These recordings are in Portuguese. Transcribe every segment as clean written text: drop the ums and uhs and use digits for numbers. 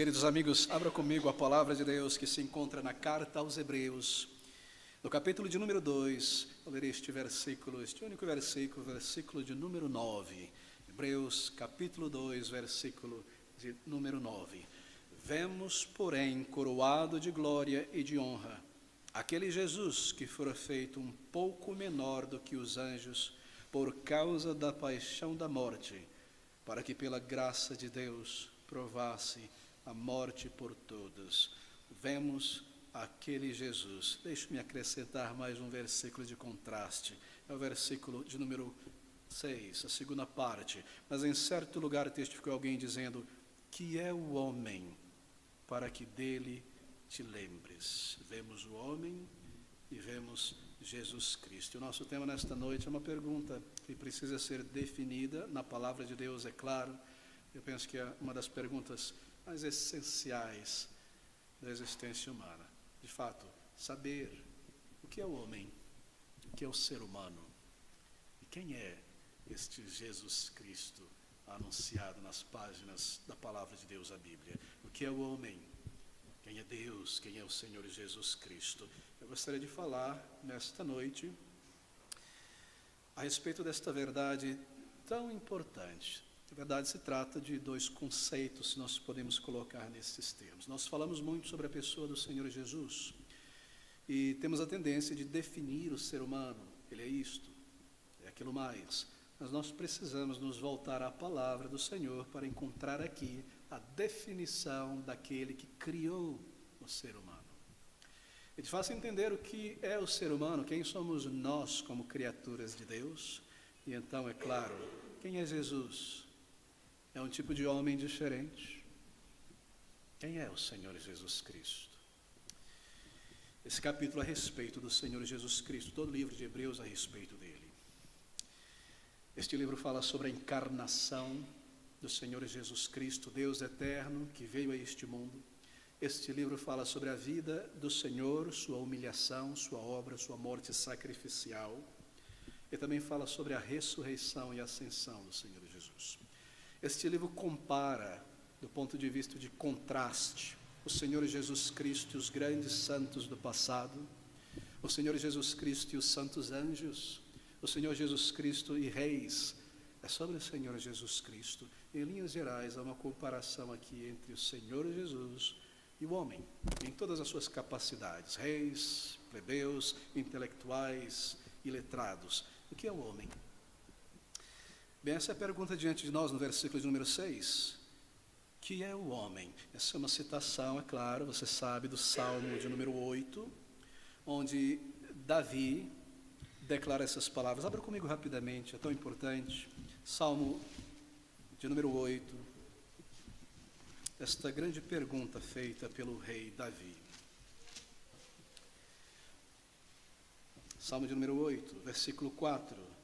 Queridos amigos, abra comigo a palavra de Deus que se encontra na carta aos Hebreus, no capítulo de número 2, eu lerei este versículo, este único versículo, versículo de número 9. Hebreus, capítulo 2, versículo de número 9. Vemos, porém, coroado de glória e de honra, aquele Jesus que fora feito um pouco menor do que os anjos, por causa da paixão da morte, para que pela graça de Deus provasse a morte por todos. Vemos aquele Jesus. Deixe-me acrescentar mais um versículo de contraste. É o versículo de número 6, a segunda parte. Mas em certo lugar testificou alguém dizendo: que é o homem para que dele te lembres. Vemos o homem e vemos Jesus Cristo. O nosso tema nesta noite é uma pergunta que precisa ser definida na palavra de Deus, é claro. Eu penso que é uma das perguntas mais essenciais da existência humana. De fato, saber o que é o homem, o que é o ser humano e quem é este Jesus Cristo anunciado nas páginas da palavra de Deus, a Bíblia. O que é o homem, quem é Deus, quem é o Senhor Jesus Cristo. Eu gostaria de falar nesta noite a respeito desta verdade tão importante. Na verdade, se trata de dois conceitos, se nós podemos colocar nesses termos. Nós falamos muito sobre a pessoa do Senhor Jesus e temos a tendência de definir o ser humano. Ele é isto, é aquilo mais. Mas nós precisamos nos voltar à palavra do Senhor para encontrar aqui a definição daquele que criou o ser humano. É de fácil entender o que é o ser humano, quem somos nós como criaturas de Deus. E então, é claro, quem é Jesus? É um tipo de homem diferente. Quem é o Senhor Jesus Cristo? Esse capítulo a respeito do Senhor Jesus Cristo, todo o livro de Hebreus a respeito dele. Este livro fala sobre a encarnação do Senhor Jesus Cristo, Deus eterno, que veio a este mundo. Este livro fala sobre a vida do Senhor, sua humilhação, sua obra, sua morte sacrificial. E também fala sobre a ressurreição e ascensão do Senhor Jesus. Este livro compara, do ponto de vista de contraste, o Senhor Jesus Cristo e os grandes santos do passado, o Senhor Jesus Cristo e os santos anjos, o Senhor Jesus Cristo e reis. É sobre o Senhor Jesus Cristo. Em linhas gerais, há uma comparação aqui entre o Senhor Jesus e o homem, em todas as suas capacidades, reis, plebeus, intelectuais e letrados. O que é o homem? Bem, essa é a pergunta diante de nós no versículo de número 6. Que é o homem? Essa é uma citação, é claro, você sabe, do Salmo de número 8, onde Davi declara essas palavras. Abra comigo rapidamente, é tão importante. Salmo de número 8, esta grande pergunta feita pelo rei Davi. Salmo de número 8, versículo 4.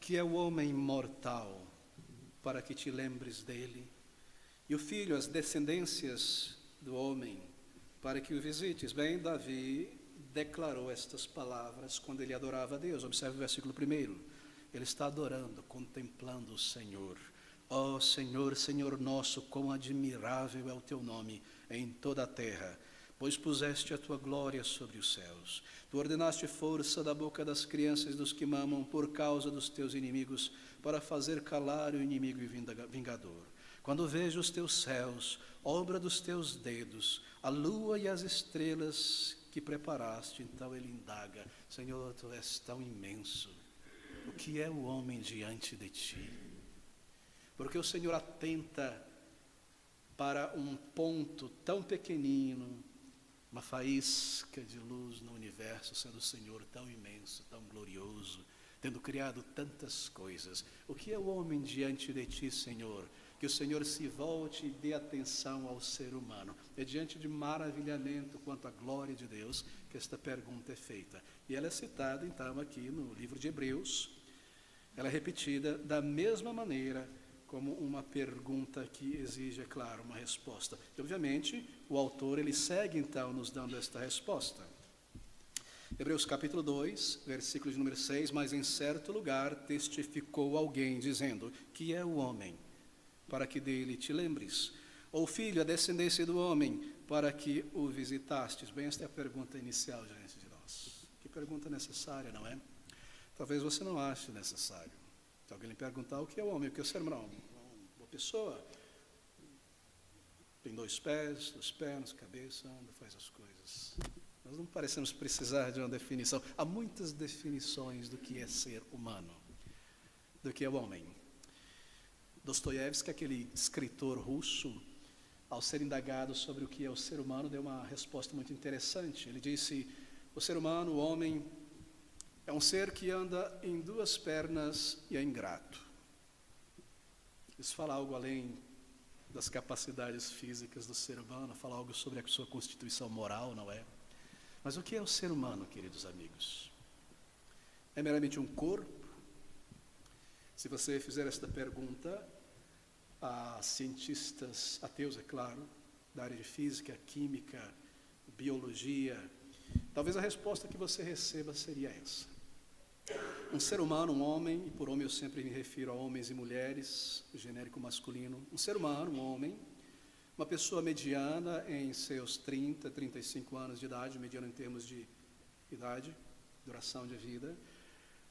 Que é o homem mortal, para que te lembres dele, e o filho, as descendências do homem, para que o visites. Bem, Davi declarou estas palavras quando ele adorava a Deus. Observe o versículo 1. Ele está adorando, contemplando o Senhor. Ó Senhor, Senhor nosso, quão admirável é o teu nome em toda a terra, pois puseste a tua glória sobre os céus. Tu ordenaste força da boca das crianças dos que mamam por causa dos teus inimigos, para fazer calar o inimigo e vingador. Quando vejo os teus céus, obra dos teus dedos, a lua e as estrelas que preparaste, então ele indaga: Senhor, tu és tão imenso. O que é o homem diante de ti? Porque o Senhor atenta para um ponto tão pequenino, uma faísca de luz no universo, sendo o Senhor tão imenso, tão glorioso, tendo criado tantas coisas. O que é o homem diante de ti, Senhor? Que o Senhor se volte e dê atenção ao ser humano. É diante de maravilhamento quanto à glória de Deus que esta pergunta é feita. E ela é citada, então, aqui no livro de Hebreus. Ela é repetida da mesma maneira como uma pergunta que exige, é claro, uma resposta. E, obviamente, o autor, ele segue, então, nos dando esta resposta. Hebreus capítulo 2, versículo de número 6, mas em certo lugar testificou alguém, dizendo: que é o homem, para que dele te lembres, Ou filho, a descendência do homem, para que o visitastes? Bem, esta é a pergunta inicial diante de nós. Que pergunta necessária, não é? Talvez você não ache necessário. Se alguém lhe perguntar o que é o homem, o que é o ser humano, uma pessoa tem 2 pés, 2 pernas, cabeça, anda, faz as coisas. Nós não parecemos precisar de uma definição. Há muitas definições do que é ser humano, do que é o homem. Dostoiévski, aquele escritor russo, ao ser indagado sobre o que é o ser humano, deu uma resposta muito interessante. Ele disse: o ser humano, o homem, é um ser que anda em 2 pernas e é ingrato. Isso fala algo além das capacidades físicas do ser humano, fala algo sobre a sua constituição moral, não é? Mas o que é o ser humano, queridos amigos? É meramente um corpo? Se você fizer esta pergunta a cientistas ateus, é claro, da área de física, química, biologia, talvez a resposta que você receba seria essa. Um ser humano, um homem, e por homem eu sempre me refiro a homens e mulheres, genérico masculino. Um ser humano, um homem, uma pessoa mediana em seus 30, 35 anos de idade, mediana em termos de idade, duração de vida.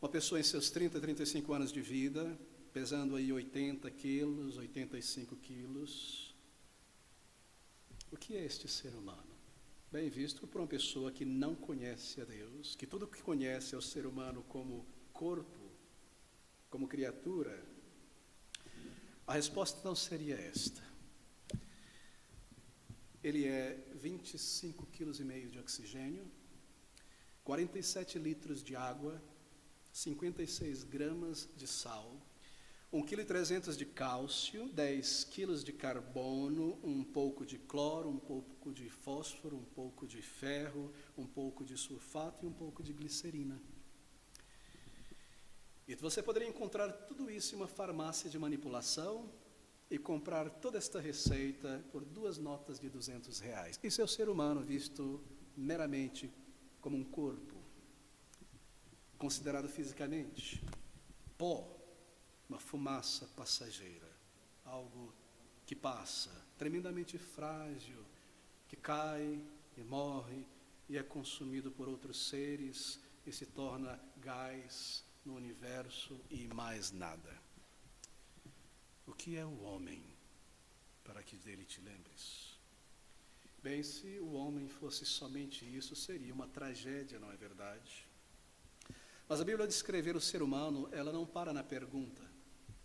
Uma pessoa em seus 30, 35 anos de vida, pesando aí 80 quilos, 85 quilos. O que é este ser humano? Bem visto por uma pessoa que não conhece a Deus, que tudo que conhece é o ser humano como corpo, como criatura. A resposta não seria esta. Ele é 25,5 kg de oxigênio, 47 litros de água, 56 gramas de sal, 1,3 kg de cálcio, 10 kg de carbono, um pouco de cloro, um pouco de fósforo, um pouco de ferro, um pouco de sulfato e um pouco de glicerina. E você poderia encontrar tudo isso em uma farmácia de manipulação e comprar toda esta receita por 2 notas de R$200. Isso é o ser humano visto meramente como um corpo, considerado fisicamente. Pó, uma fumaça passageira, algo que passa, tremendamente frágil, que cai e morre e é consumido por outros seres e se torna gás no universo e mais nada. O que é o homem, para que dele te lembres? Bem, se o homem fosse somente isso, seria uma tragédia, não é verdade? Mas a Bíblia, ao descrever o ser humano, ela não para na pergunta.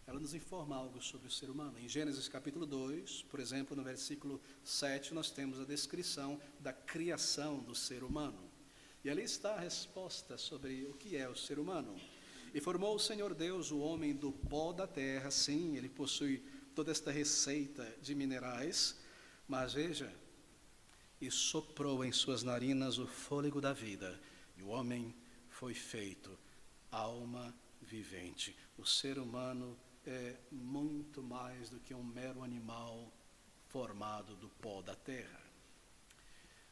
Ela nos informa algo sobre o ser humano. Em Gênesis capítulo 2, por exemplo, no versículo 7, nós temos a descrição da criação do ser humano. E ali está a resposta sobre o que é o ser humano. E formou o Senhor Deus o homem do pó da terra. Sim, ele possui toda esta receita de minerais, mas veja, e soprou em suas narinas o fôlego da vida, e o homem foi feito alma vivente. O ser humano é muito mais do que um mero animal formado do pó da terra.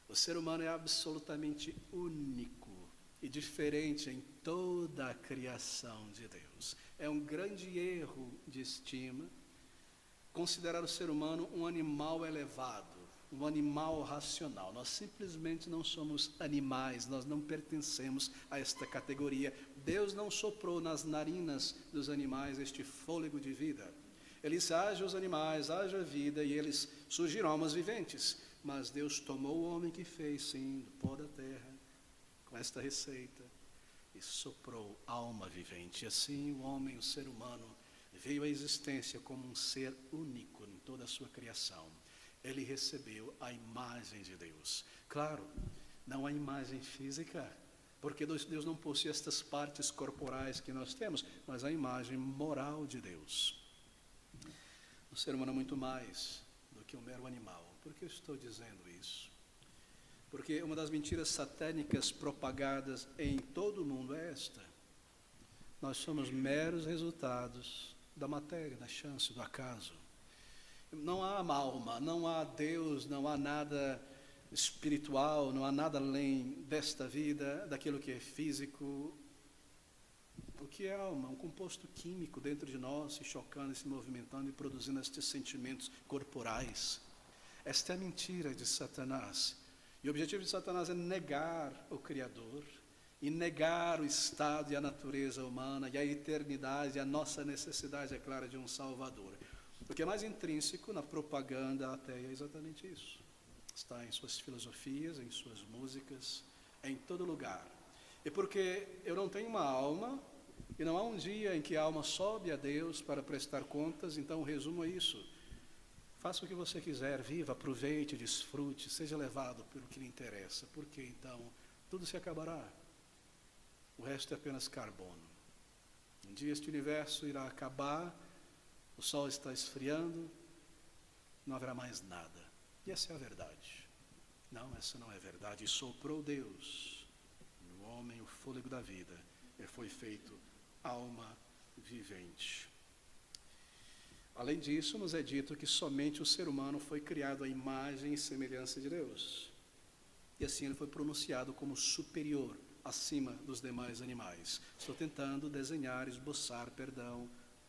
O ser humano é absolutamente único e diferente em toda a criação de Deus. É um grande erro de estima considerar o ser humano um animal elevado, um animal racional. Nós simplesmente não somos animais, nós não pertencemos a esta categoria. Deus não soprou nas narinas dos animais este fôlego de vida. Ele disse: haja os animais, haja vida, e eles surgiram almas viventes. Mas Deus tomou o homem que fez, sim, do pó da terra, com esta receita, e soprou alma vivente. E assim o homem, o ser humano, veio à existência como um ser único em toda a sua criação. Ele recebeu a imagem de Deus. Claro, não a imagem física, porque Deus não possui estas partes corporais que nós temos, mas a imagem moral de Deus. O ser humano é muito mais do que um mero animal. Por que eu estou dizendo isso? Porque uma das mentiras satânicas propagadas em todo o mundo é esta: nós somos meros resultados da matéria, da chance, do acaso. Não há uma alma, não há Deus, não há nada espiritual, não há nada além desta vida, daquilo que é físico. O que é alma? Um composto químico dentro de nós, se chocando, se movimentando e produzindo estes sentimentos corporais. Esta é a mentira de Satanás. E o objetivo de Satanás é negar o Criador, e negar o estado e a natureza humana, e a eternidade, e a nossa necessidade, é claro, de um Salvador. O que é mais intrínseco na propaganda ateia é exatamente isso. Está em suas filosofias, em suas músicas, em todo lugar. E porque eu não tenho uma alma, e não há um dia em que a alma sobe a Deus para prestar contas, então o resumo é isso. Faça o que você quiser, viva, aproveite, desfrute, seja levado pelo que lhe interessa, porque então tudo se acabará. O resto é apenas carbono. Um dia este universo irá acabar, o sol está esfriando, não haverá mais nada. E essa é a verdade. Não, essa não é verdade. E soprou Deus no homem o fôlego da vida, e foi feito alma vivente. Além disso, nos é dito que somente o ser humano foi criado à imagem e semelhança de Deus. E assim ele foi pronunciado como superior, acima dos demais animais. Estou tentando desenhar, esboçar,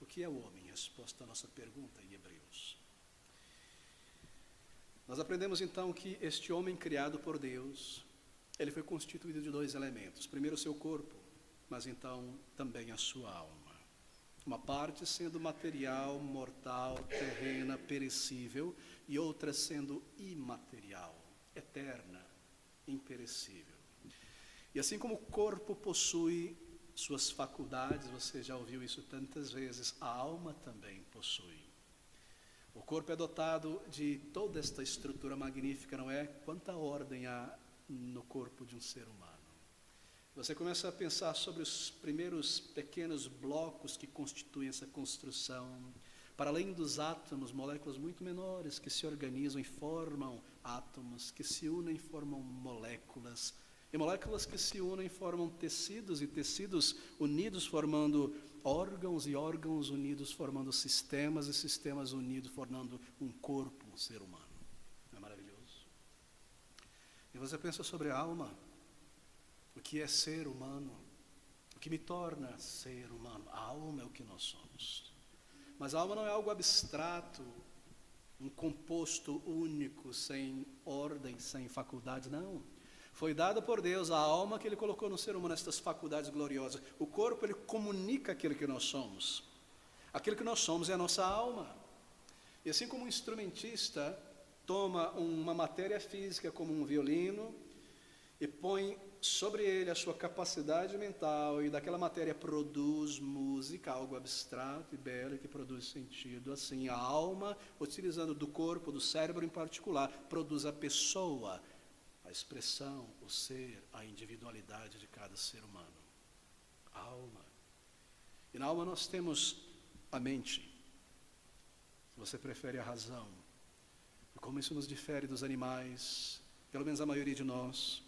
o que é o homem? Resposta à nossa pergunta em Hebreus. Nós aprendemos então que este homem criado por Deus, ele foi constituído de dois elementos. Primeiro o seu corpo, mas então também a sua alma. Uma parte sendo material, mortal, terrena, perecível, e outra sendo imaterial, eterna, imperecível. E assim como o corpo possui suas faculdades, você já ouviu isso tantas vezes, a alma também possui. O corpo é dotado de toda esta estrutura magnífica, não é? Quanta ordem há no corpo de um ser humano. Você começa a pensar sobre os primeiros pequenos blocos que constituem essa construção. Para além dos átomos, moléculas muito menores que se organizam e formam átomos, que se unem e formam moléculas. E moléculas que se unem e formam tecidos, e tecidos unidos formando órgãos, e órgãos unidos formando sistemas, e sistemas unidos formando um corpo, um ser humano. Não é maravilhoso? E você pensa sobre a alma. O que é ser humano? O que me torna ser humano? A alma é o que nós somos. Mas a alma não é algo abstrato, um composto único, sem ordem, sem faculdade, não. Foi dada por Deus a alma que Ele colocou no ser humano, estas faculdades gloriosas. O corpo, ele comunica aquilo que nós somos. Aquilo que nós somos é a nossa alma. E assim como um instrumentista toma uma matéria física como um violino e põe sobre ele a sua capacidade mental, e daquela matéria produz música, algo abstrato e belo que produz sentido. Assim, a alma, utilizando do corpo, do cérebro em particular, produz a pessoa, a expressão, o ser, a individualidade de cada ser humano. A alma. E na alma nós temos a mente. Se você prefere a razão. E como isso nos difere dos animais, pelo menos a maioria de nós.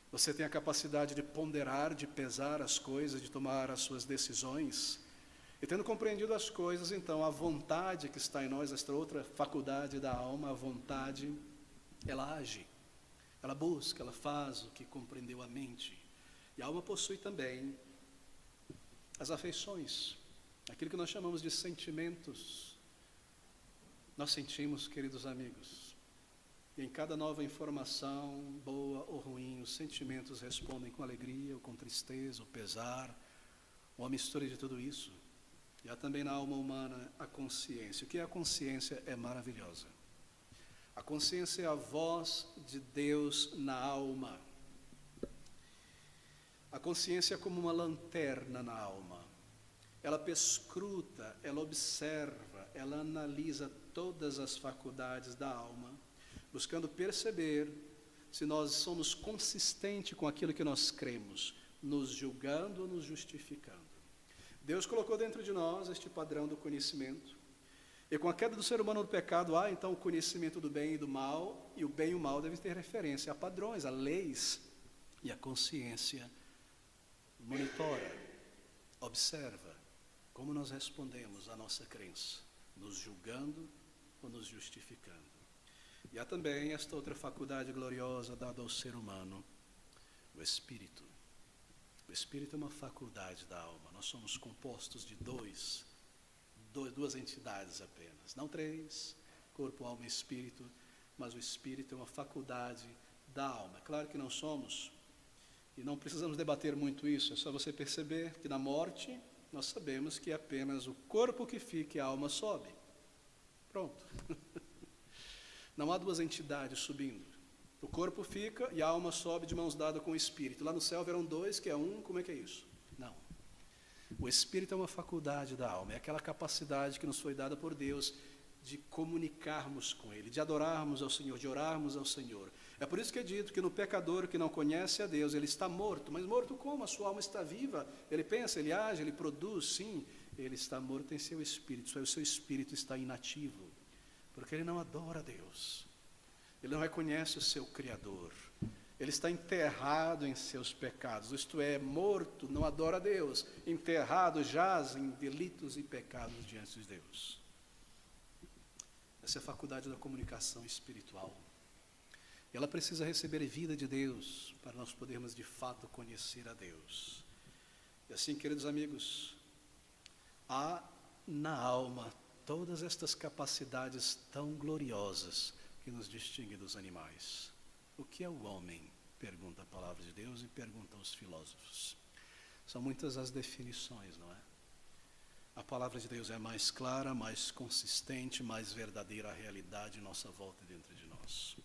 Você tem a capacidade de ponderar, de pesar as coisas, de tomar as suas decisões. E tendo compreendido as coisas, então, a vontade que está em nós, esta outra faculdade da alma, a vontade, ela age, ela busca, ela faz o que compreendeu a mente. E a alma possui também as afeições, aquilo que nós chamamos de sentimentos. Nós sentimos, queridos amigos, e em cada nova informação, boa ou ruim, os sentimentos respondem com alegria ou com tristeza ou pesar, ou a mistura de tudo isso. E há também na alma humana a consciência. O que é a consciência? É maravilhosa. A consciência é a voz de Deus na alma. A consciência é como uma lanterna na alma. Ela perscruta, ela observa, ela analisa todas as faculdades da alma, buscando perceber se nós somos consistentes com aquilo que nós cremos, nos julgando ou nos justificando. Deus colocou dentro de nós este padrão do conhecimento, e com a queda do ser humano do pecado, há então o conhecimento do bem e do mal, e o bem e o mal devem ter referência a padrões, a leis, e a consciência monitora, observa como nós respondemos à nossa crença, nos julgando ou nos justificando. E há também esta outra faculdade gloriosa dada ao ser humano, o Espírito. O Espírito é uma faculdade da alma. Nós somos compostos de duas entidades apenas, não três, corpo, alma e espírito, mas o espírito é uma faculdade da alma. Claro que não somos, e não precisamos debater muito isso, é só você perceber que na morte nós sabemos que é apenas o corpo que fica e a alma sobe. Pronto. Não há duas entidades subindo. O corpo fica e a alma sobe de mãos dadas com o espírito. Lá no céu haverão dois, que é um, como é que é isso? Não. O espírito é uma faculdade da alma, é aquela capacidade que nos foi dada por Deus de comunicarmos com Ele, de adorarmos ao Senhor, de orarmos ao Senhor. É por isso que é dito que no pecador que não conhece a Deus, ele está morto. Mas morto como? A sua alma está viva. Ele pensa, ele age, ele produz, sim. Ele está morto em seu espírito, o seu espírito está inativo, porque ele não adora a Deus. Ele não reconhece o seu Criador. Ele está enterrado em seus pecados, isto é, morto, não adora a Deus. Enterrado, jaz em delitos e pecados diante de Deus. Essa é a faculdade da comunicação espiritual. Ela precisa receber vida de Deus para nós podermos de fato conhecer a Deus. E assim, queridos amigos, há na alma todas estas capacidades tão gloriosas que nos distinguem dos animais. O que é o homem? Pergunta a palavra de Deus e perguntam os filósofos. São muitas as definições, não é? A palavra de Deus é mais clara, mais consistente, mais verdadeira a realidade em nossa volta e dentro de nós.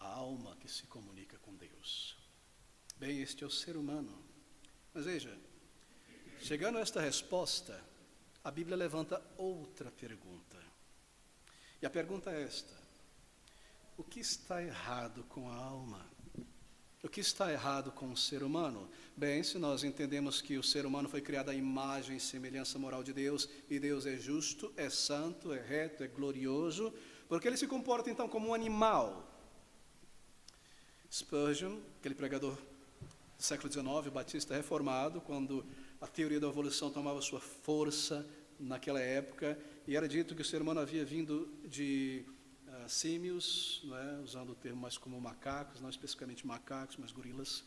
A alma que se comunica com Deus. Bem, este é o ser humano. Mas veja, chegando a esta resposta, a Bíblia levanta outra pergunta. E a pergunta é esta: o que está errado com a alma? O que está errado com o ser humano? Bem, se nós entendemos que o ser humano foi criado à imagem e semelhança moral de Deus, e Deus é justo, é santo, é reto, é glorioso, porque ele se comporta então como um animal. Spurgeon, aquele pregador do século XIX, batista reformado, quando a teoria da evolução tomava sua força naquela época, e era dito que o ser humano havia vindo de símios, não é? Usando o termo mais como macacos, não especificamente macacos, mas gorilas.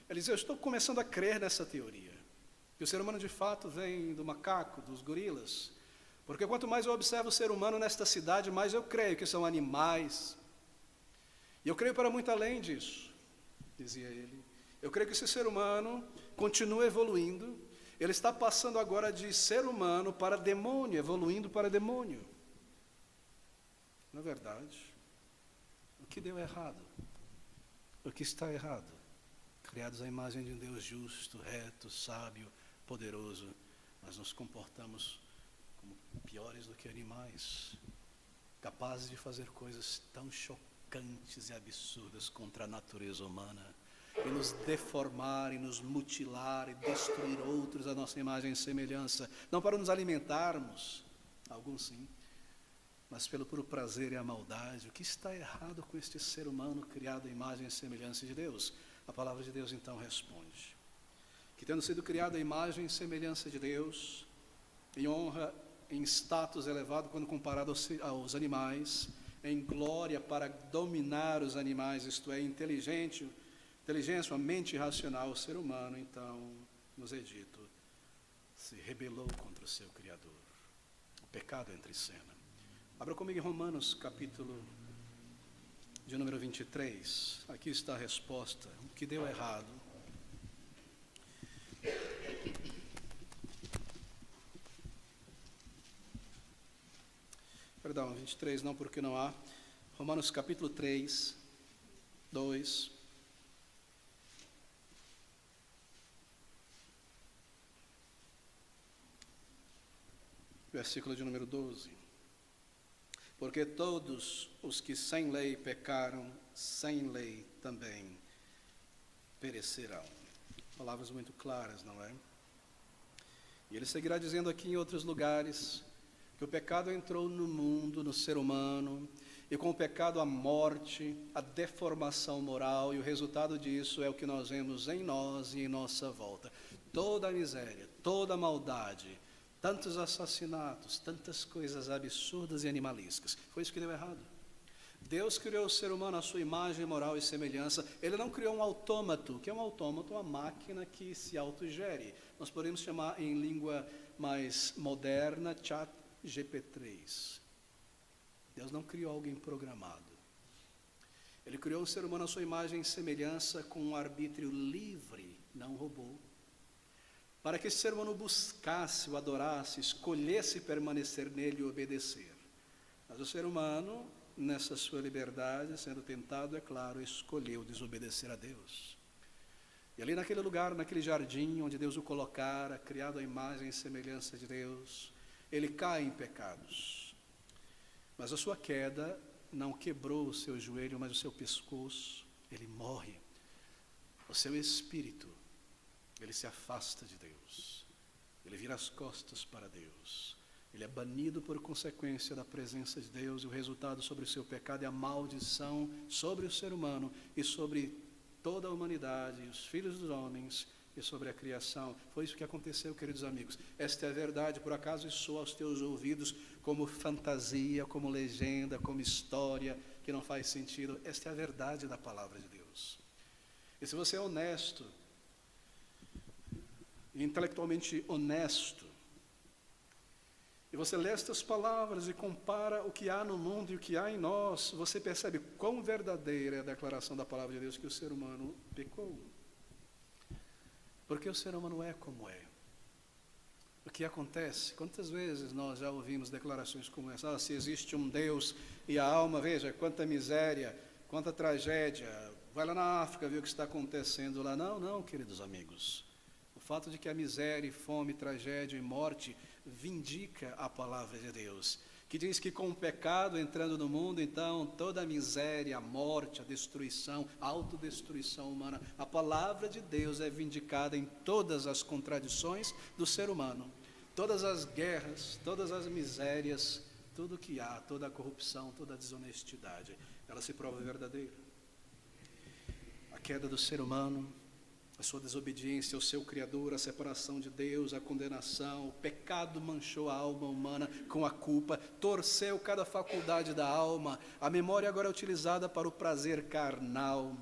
Ele dizia: eu estou começando a crer nessa teoria, que o ser humano de fato vem do macaco, dos gorilas, porque quanto mais eu observo o ser humano nesta cidade, mais eu creio que são animais. E eu creio para muito além disso, dizia ele. Eu creio que esse ser humano continua evoluindo. Ele está passando agora de ser humano para demônio, evoluindo para demônio. Na verdade, o que deu errado? O que está errado? Criados à imagem de um Deus justo, reto, sábio, poderoso, nós nos comportamos como piores do que animais, capazes de fazer coisas tão chocantes e absurdas contra a natureza humana, e nos deformar, e nos mutilar, e destruir outros à nossa imagem e semelhança, não para nos alimentarmos, alguns sim, mas pelo puro prazer e a maldade. O que está errado com este ser humano criado à imagem e semelhança de Deus? A palavra de Deus então responde que, tendo sido criado à imagem e semelhança de Deus, em honra, em status elevado quando comparado aos animais, em glória para dominar os animais, isto é, inteligência, uma mente racional, o ser humano, então, nos é dito, se rebelou contra o seu Criador. O pecado entra em cena. Abra comigo em Romanos, capítulo de número 23. Aqui está a resposta. O que deu errado? Perdão, 23 não, porque não há. Romanos, capítulo 3, 2. Versículo de número 12. Porque todos os que sem lei pecaram, sem lei também perecerão. Palavras muito claras, não é? E ele seguirá dizendo aqui em outros lugares que o pecado entrou no mundo, no ser humano, e com o pecado a morte, a deformação moral, e o resultado disso é o que nós vemos em nós e em nossa volta. Toda a miséria, toda a maldade, tantos assassinatos, tantas coisas absurdas e animalescas. Foi isso que deu errado. Deus criou o ser humano à sua imagem, moral e semelhança. Ele não criou um autômato. O que é um autômato? Uma máquina que se autogere. Nós podemos chamar em língua mais moderna, chat GP3. Deus não criou alguém programado. Ele criou um ser humano à sua imagem e semelhança com um arbítrio livre, não robô. Para que esse ser humano buscasse, o adorasse, escolhesse permanecer nele e obedecer. Mas o ser humano, nessa sua liberdade, sendo tentado, é claro, escolheu desobedecer a Deus. E ali naquele lugar, naquele jardim, onde Deus o colocara, criado à imagem e semelhança de Deus, ele cai em pecados. Mas a sua queda não quebrou o seu joelho, mas o seu pescoço, ele morre. O seu espírito, ele se afasta de Deus. Ele vira as costas para Deus. Ele é banido por consequência da presença de Deus, e o resultado sobre o seu pecado é a maldição sobre o ser humano e sobre toda a humanidade, os filhos dos homens e sobre a criação. Foi isso que aconteceu, queridos amigos. Esta é a verdade. Por acaso isso soa aos teus ouvidos como fantasia, como legenda, como história que não faz sentido? Esta é a verdade da palavra de Deus. E se você é honesto, intelectualmente honesto, e você lê estas palavras e compara o que há no mundo e o que há em nós, você percebe quão verdadeira é a declaração da palavra de Deus que o ser humano pecou. Porque o ser humano é como é. O que acontece? Quantas vezes nós já ouvimos declarações como essa? Se existe um Deus e a alma, veja, quanta miséria, quanta tragédia. Vai lá na África ver o que está acontecendo lá. Não, queridos amigos. O fato de que a miséria, fome, tragédia e morte vindica a palavra de Deus, que diz que com o pecado entrando no mundo, então toda a miséria, a morte, a destruição, a autodestruição humana, a palavra de Deus é vindicada em todas as contradições do ser humano, todas as guerras, todas as misérias, tudo que há, toda a corrupção, toda a desonestidade, ela se prova verdadeira. A queda do ser humano, a sua desobediência ao seu Criador, a separação de Deus, a condenação, o pecado manchou a alma humana com a culpa, torceu cada faculdade da alma, a memória agora é utilizada para o prazer carnal,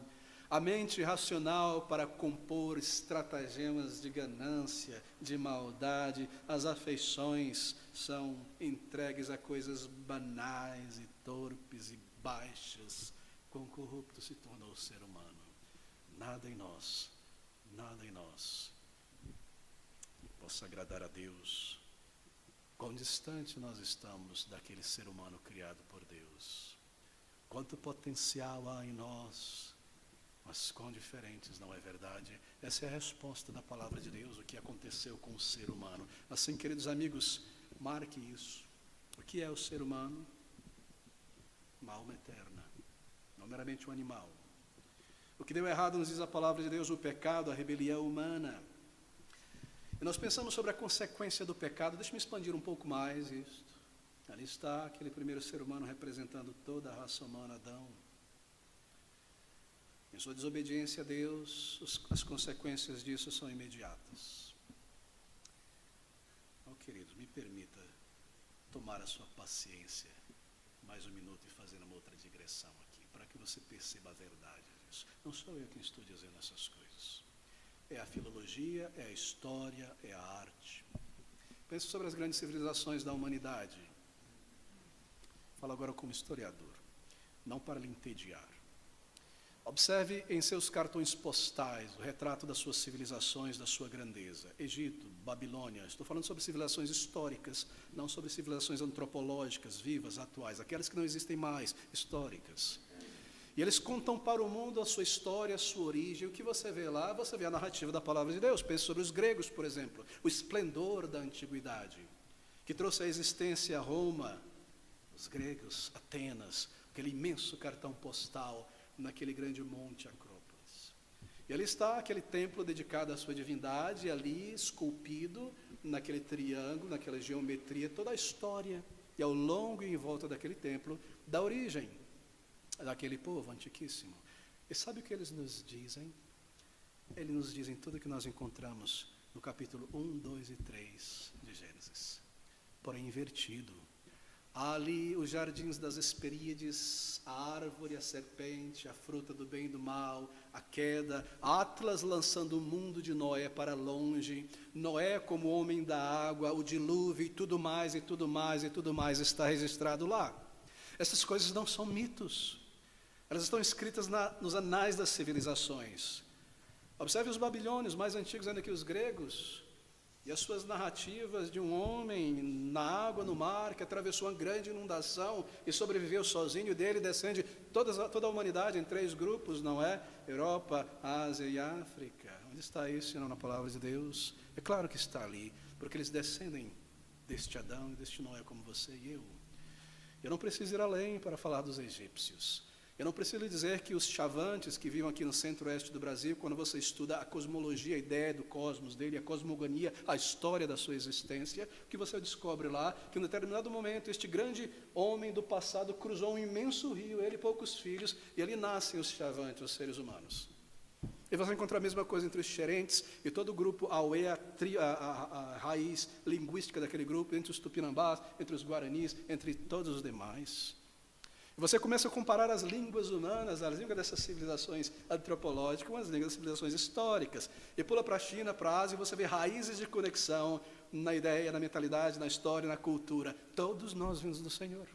a mente racional para compor estratagemas de ganância, de maldade, as afeições são entregues a coisas banais e torpes e baixas, quão corrupto se tornou o ser humano. Nada em nós possa agradar a Deus. Quão distante nós estamos daquele ser humano criado por Deus. Quanto potencial há em nós, mas quão diferentes, não é verdade? Essa é a resposta da palavra de Deus, o que aconteceu com o ser humano. Assim, queridos amigos, marque isso. O que é o ser humano? Uma alma eterna, não meramente um animal. O que deu errado, nos diz a palavra de Deus, o pecado, a rebelião humana. E nós pensamos sobre a consequência do pecado. Deixa-me expandir um pouco mais isto. Ali está aquele primeiro ser humano representando toda a raça humana, Adão. Em sua desobediência a Deus, as consequências disso são imediatas. Oh, queridos, me permita tomar a sua paciência mais um minuto e fazer uma outra digressão aqui, para que você perceba a verdade disso. Não sou eu quem estou dizendo essas coisas. É a filologia, é a história, é a arte. Pense sobre as grandes civilizações da humanidade. Falo agora como historiador, não para lhe entediar. Observe em seus cartões postais o retrato das suas civilizações, da sua grandeza. Egito, Babilônia, estou falando sobre civilizações históricas, não sobre civilizações antropológicas, vivas, atuais, aquelas que não existem mais, históricas. E eles contam para o mundo a sua história, a sua origem. O que você vê lá? Você vê a narrativa da palavra de Deus. Pense sobre os gregos, por exemplo, o esplendor da antiguidade, que trouxe à existência Roma, os gregos, Atenas, aquele imenso cartão postal, naquele grande monte Acrópolis. E ali está aquele templo dedicado à sua divindade, ali esculpido naquele triângulo, naquela geometria, toda a história, e ao longo e em volta daquele templo, da origem daquele povo antiquíssimo. E sabe o que eles nos dizem? Eles nos dizem tudo o que nós encontramos no capítulo 1, 2 e 3 de Gênesis. Porém invertido. Há ali os jardins das Hesperides, a árvore, a serpente, a fruta do bem e do mal, a queda, Atlas lançando o mundo de Noé para longe, Noé como homem da água, o dilúvio e tudo mais, e tudo mais, e tudo mais está registrado lá. Essas coisas não são mitos, elas estão escritas nos anais das civilizações. Observe os babilônios, mais antigos ainda que os gregos, e as suas narrativas de um homem na água, no mar, que atravessou uma grande inundação e sobreviveu sozinho, e dele descende toda a humanidade em 3 grupos, não é? Europa, Ásia e África. Onde está isso, senão na palavra de Deus? É claro que está ali, porque eles descendem deste Adão e deste Noé como você e eu. Eu não preciso ir além para falar dos egípcios. Eu não preciso lhe dizer que os chavantes que viviam aqui no centro-oeste do Brasil, quando você estuda a cosmologia, a ideia do cosmos dele, a cosmogonia, a história da sua existência, que você descobre lá que em um determinado momento este grande homem do passado cruzou um imenso rio, ele e poucos filhos, e ali nascem os chavantes, os seres humanos. E você encontra a mesma coisa entre os xerentes e todo o grupo Auê, a raiz linguística daquele grupo, entre os tupinambás, entre os guaranis, entre todos os demais. Você começa a comparar as línguas humanas, as línguas dessas civilizações antropológicas, com as línguas das civilizações históricas. E pula para a China, para a Ásia, e você vê raízes de conexão na ideia, na mentalidade, na história, na cultura. Todos nós vimos do Senhor,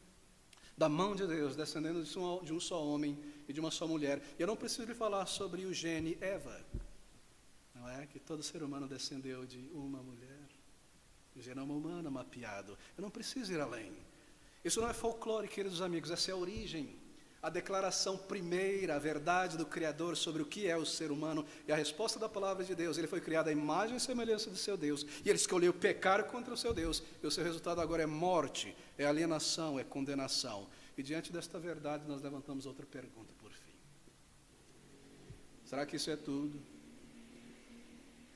da mão de Deus, descendendo de um só homem e de uma só mulher. E eu não preciso lhe falar sobre o gene Eva, não é? Que todo ser humano descendeu de uma mulher, o genoma humano mapeado. Eu não preciso ir além. Isso não é folclore, queridos amigos, essa é a origem, a declaração primeira, a verdade do Criador sobre o que é o ser humano e a resposta da palavra de Deus. Ele foi criado à imagem e semelhança do seu Deus, e ele escolheu pecar contra o seu Deus, e o seu resultado agora é morte, é alienação, é condenação. E diante desta verdade nós levantamos outra pergunta por fim. Será que isso é tudo?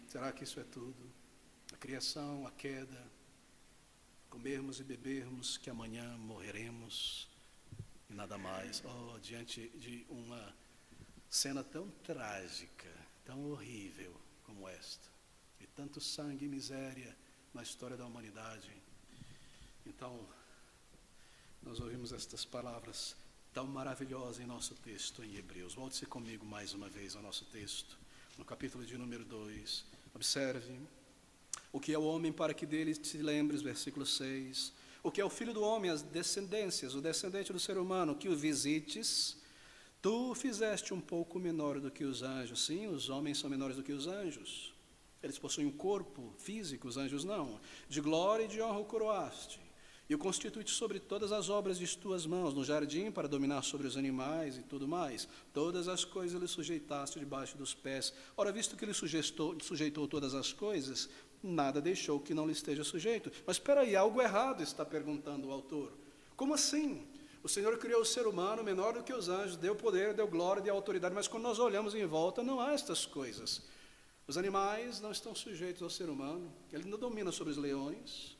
Será que isso é tudo? A criação, a queda, comermos e bebermos, que amanhã morreremos e nada mais. Oh, diante de uma cena tão trágica, tão horrível como esta, e tanto sangue e miséria na história da humanidade. Então, nós ouvimos estas palavras tão maravilhosas em nosso texto em Hebreus. Volte-se comigo mais uma vez ao nosso texto, no capítulo de número 2. Observe. O que é o homem para que dele te lembres, versículo 6. O que é o filho do homem, as descendências, o descendente do ser humano, que o visites. Tu o fizeste um pouco menor do que os anjos. Sim, os homens são menores do que os anjos. Eles possuem um corpo físico, os anjos não. De glória e de honra o coroaste. E o constituíste sobre todas as obras de tuas mãos, no jardim para dominar sobre os animais e tudo mais. Todas as coisas lhe sujeitaste debaixo dos pés. Ora, visto que ele sujeitou todas as coisas, nada deixou que não lhe esteja sujeito. Mas espera aí, algo errado, está perguntando o autor. Como assim? O Senhor criou o ser humano menor do que os anjos, deu poder, deu glória, deu autoridade, mas quando nós olhamos em volta, não há estas coisas. Os animais não estão sujeitos ao ser humano, ele não domina sobre os leões,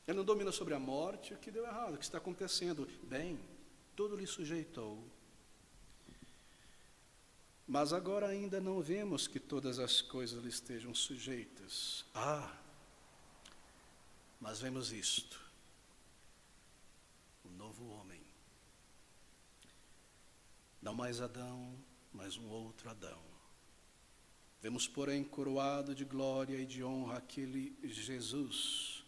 ele não domina sobre a morte. O que deu errado? O que está acontecendo? Bem, tudo lhe sujeitou. Mas agora ainda não vemos que todas as coisas lhe estejam sujeitas. Mas vemos isto. Um novo homem. Não mais Adão, mas um outro Adão. Vemos, porém, coroado de glória e de honra aquele Jesus,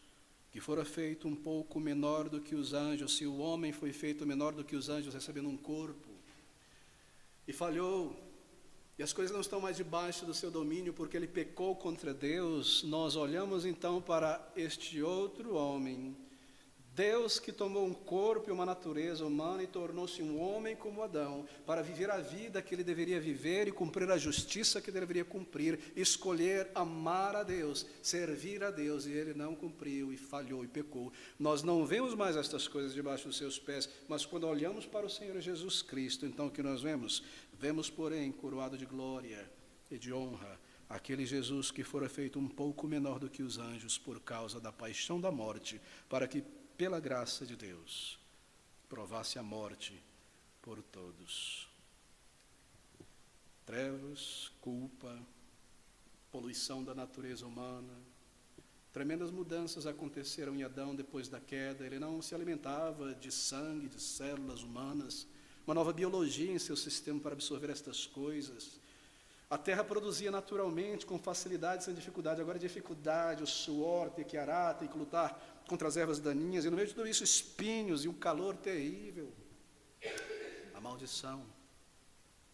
que fora feito um pouco menor do que os anjos. Se o homem foi feito menor do que os anjos, recebendo um corpo, e falhou, e as coisas não estão mais debaixo do seu domínio, porque ele pecou contra Deus, nós olhamos então para este outro homem, Deus que tomou um corpo e uma natureza humana e tornou-se um homem como Adão, para viver a vida que ele deveria viver e cumprir a justiça que ele deveria cumprir, escolher amar a Deus, servir a Deus, e ele não cumpriu e falhou e pecou. Nós não vemos mais estas coisas debaixo dos seus pés, mas quando olhamos para o Senhor Jesus Cristo, então o que nós vemos? Vemos, porém, coroado de glória e de honra, aquele Jesus que fora feito um pouco menor do que os anjos por causa da paixão da morte, para que pela graça de Deus, provasse a morte por todos. Trevas, culpa, poluição da natureza humana, Tremendas mudanças aconteceram em Adão depois da queda. Ele não se alimentava de sangue, de células humanas, uma nova biologia em seu sistema para absorver estas coisas. A terra produzia naturalmente, com facilidade, sem dificuldade. Agora a dificuldade, o suor, ter que arar, ter que lutar contra as ervas daninhas, e no meio de tudo isso, espinhos e um calor terrível. A maldição,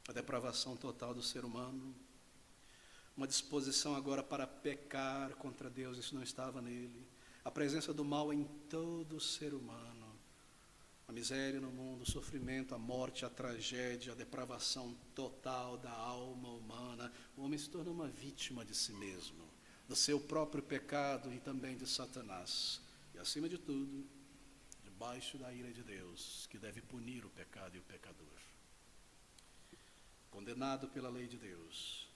a depravação total do ser humano, uma disposição agora para pecar contra Deus, isso não estava nele. A presença do mal em todo o ser humano, a miséria no mundo, o sofrimento, a morte, a tragédia, a depravação total da alma humana. O homem se torna uma vítima de si mesmo, do seu próprio pecado e também de Satanás. E acima de tudo, debaixo da ira de Deus, que deve punir o pecado e o pecador. Condenado pela lei de Deus,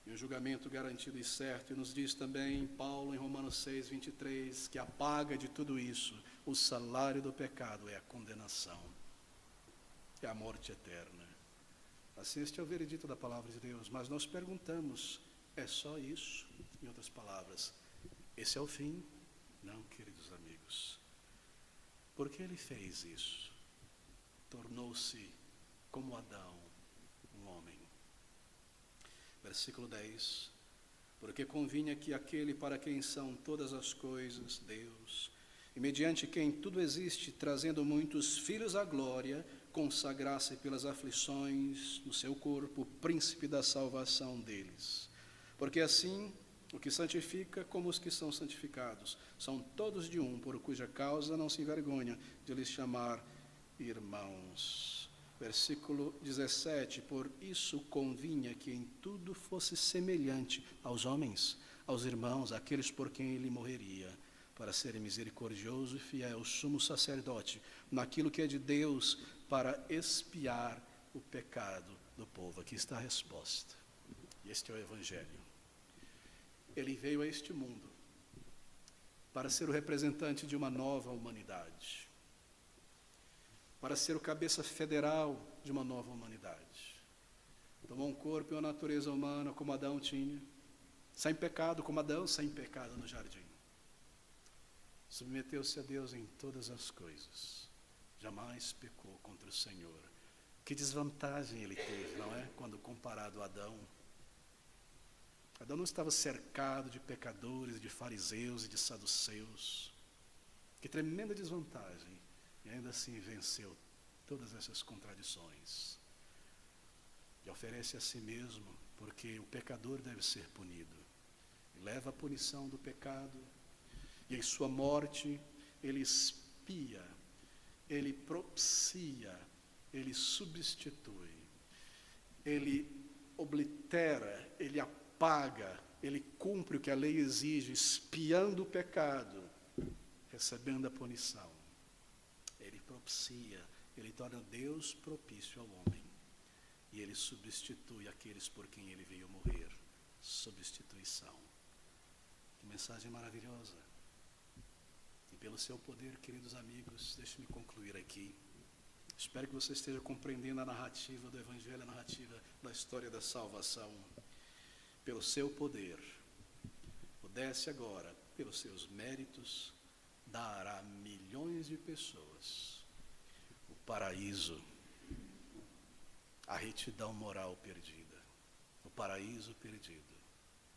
e um julgamento garantido e certo. E nos diz também Paulo em Romanos 6, 23, que a paga de tudo isso, o salário do pecado, é a condenação, é a morte eterna. Assim, este é o veredito da palavra de Deus. Mas nós perguntamos, é só isso? Em outras palavras, esse é o fim? Não, queridos amigos. Por que ele fez isso? Tornou-se como Adão, um homem. Versículo 10, porque convinha que aquele para quem são todas as coisas, Deus, e mediante quem tudo existe, trazendo muitos filhos à glória, consagrasse pelas aflições no seu corpo o príncipe da salvação deles. Porque assim, o que santifica como os que são santificados, são todos de um, por cuja causa não se envergonha de lhes chamar irmãos. Versículo 17, por isso convinha que em tudo fosse semelhante aos homens, aos irmãos, àqueles por quem ele morreria, para ser misericordioso e fiel, sumo sacerdote, naquilo que é de Deus, para expiar o pecado do povo. Aqui está a resposta. E este é o Evangelho. Ele veio a este mundo para ser o representante de uma nova humanidade, para ser o cabeça federal de uma nova humanidade. Tomou um corpo e uma natureza humana como Adão tinha, sem pecado, como Adão, sem pecado no jardim. Submeteu-se a Deus em todas as coisas, jamais pecou contra o Senhor. Que desvantagem ele teve, não é? Quando comparado a Adão. Adão não estava cercado de pecadores, de fariseus e de saduceus. Que tremenda desvantagem. E ainda assim venceu todas essas contradições. E oferece a si mesmo, porque o pecador deve ser punido. E leva a punição do pecado. E em sua morte, ele expia, ele propicia, ele substitui, ele oblitera, ele apaga, ele cumpre o que a lei exige, expiando o pecado, recebendo a punição. Ele propicia, ele torna Deus propício ao homem. E ele substitui aqueles por quem ele veio morrer. Substituição. Que mensagem maravilhosa. E pelo seu poder, queridos amigos, deixe-me concluir aqui. Espero que você esteja compreendendo a narrativa do Evangelho, a narrativa da história da salvação. Pelo seu poder, pudesse agora, pelos seus méritos, dar a milhões de pessoas o paraíso, a retidão moral perdida, o paraíso perdido,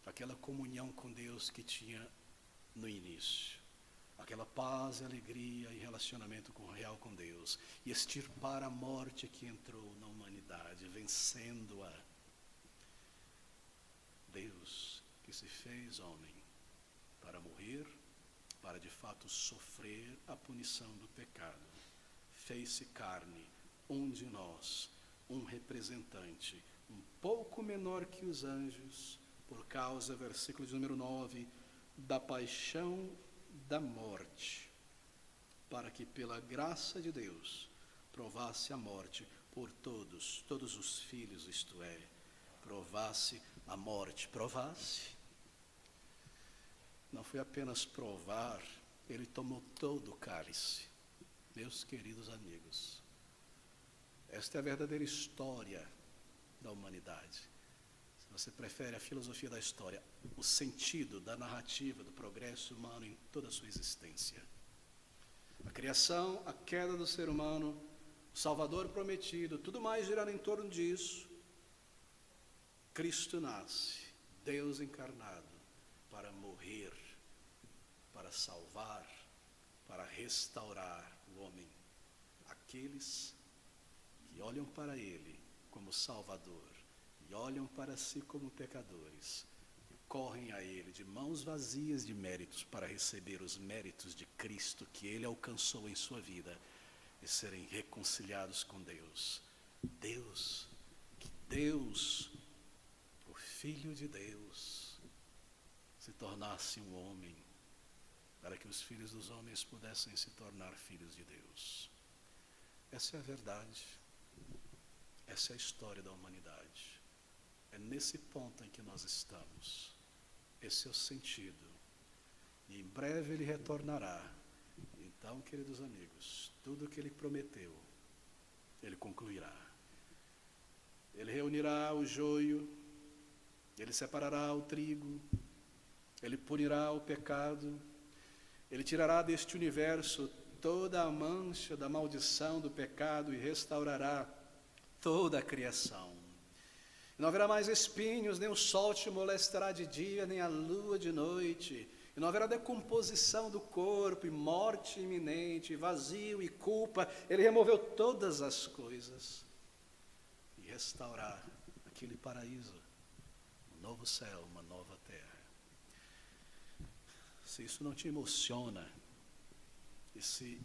aquela comunhão com Deus que tinha no início, aquela paz, alegria e relacionamento real com Deus, e extirpar a morte que entrou na humanidade, vencendo-a. Deus que se fez homem para morrer, para de fato sofrer a punição do pecado, fez-se carne, um de nós, um representante, um pouco menor que os anjos, por causa, versículo de número 9, da paixão da morte, para que pela graça de Deus provasse a morte por todos os filhos, isto é, provasse a morte, provasse. Não foi apenas provar, ele tomou todo o cálice. Meus queridos amigos, esta é a verdadeira história da humanidade. você prefere a filosofia da história, o sentido da narrativa do progresso humano em toda a sua existência. A criação, a queda do ser humano, o Salvador prometido, tudo mais girando em torno disso. Cristo nasce, Deus encarnado, para morrer, para salvar, para restaurar o homem. Aqueles que olham para Ele como Salvador e olham para si como pecadores, e correm a Ele de mãos vazias de méritos para receber os méritos de Cristo que Ele alcançou em sua vida e serem reconciliados com Deus. Que Deus, o Filho de Deus, se tornasse um homem, para que os filhos dos homens pudessem se tornar filhos de Deus. Essa é a verdade. Essa é a história da humanidade. É nesse ponto em que nós estamos. Esse é o sentido. E em breve Ele retornará. Então, queridos amigos, tudo o que Ele prometeu, Ele concluirá. Ele reunirá o joio, Ele separará o trigo, Ele punirá o pecado, Ele tirará deste universo toda a mancha da maldição do pecado e restaurará toda a criação. Não haverá mais espinhos, nem o sol te molestará de dia, nem a lua de noite. E não haverá decomposição do corpo, e morte iminente, e vazio e culpa. Ele removeu todas as coisas e restaurar aquele paraíso, um novo céu, uma nova terra. Se isso não te emociona, e se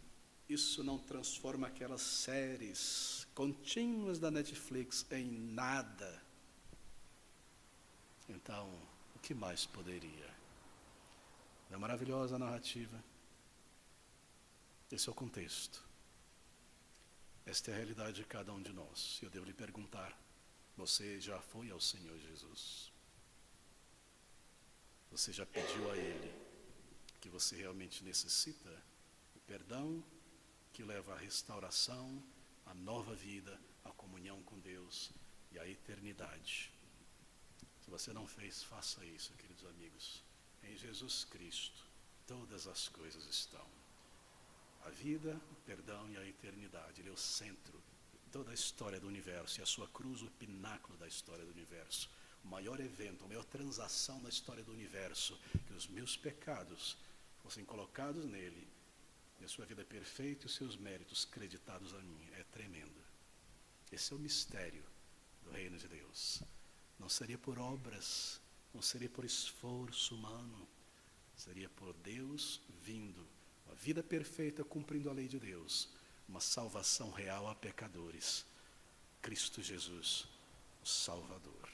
isso não transforma aquelas séries contínuas da Netflix em nada, então, o que mais poderia? Não é maravilhosa a narrativa? Esse é o contexto. Esta é a realidade de cada um de nós. E eu devo lhe perguntar, você já foi ao Senhor Jesus? Você já pediu a Ele que você realmente necessita? O perdão que leva à restauração, à nova vida, à comunhão com Deus e à eternidade. Se você não fez, faça isso, queridos amigos. Em Jesus Cristo, todas as coisas estão. A vida, o perdão e a eternidade. Ele é o centro de toda a história do universo. E a sua cruz, o pináculo da história do universo. O maior evento, a maior transação na história do universo. Que os meus pecados fossem colocados nele. E a sua vida perfeita e os seus méritos creditados a mim. É tremendo. Esse é o mistério do reino de Deus. Não seria por obras, não seria por esforço humano, seria por Deus vindo, uma vida perfeita cumprindo a lei de Deus, uma salvação real a pecadores. Cristo Jesus, o Salvador.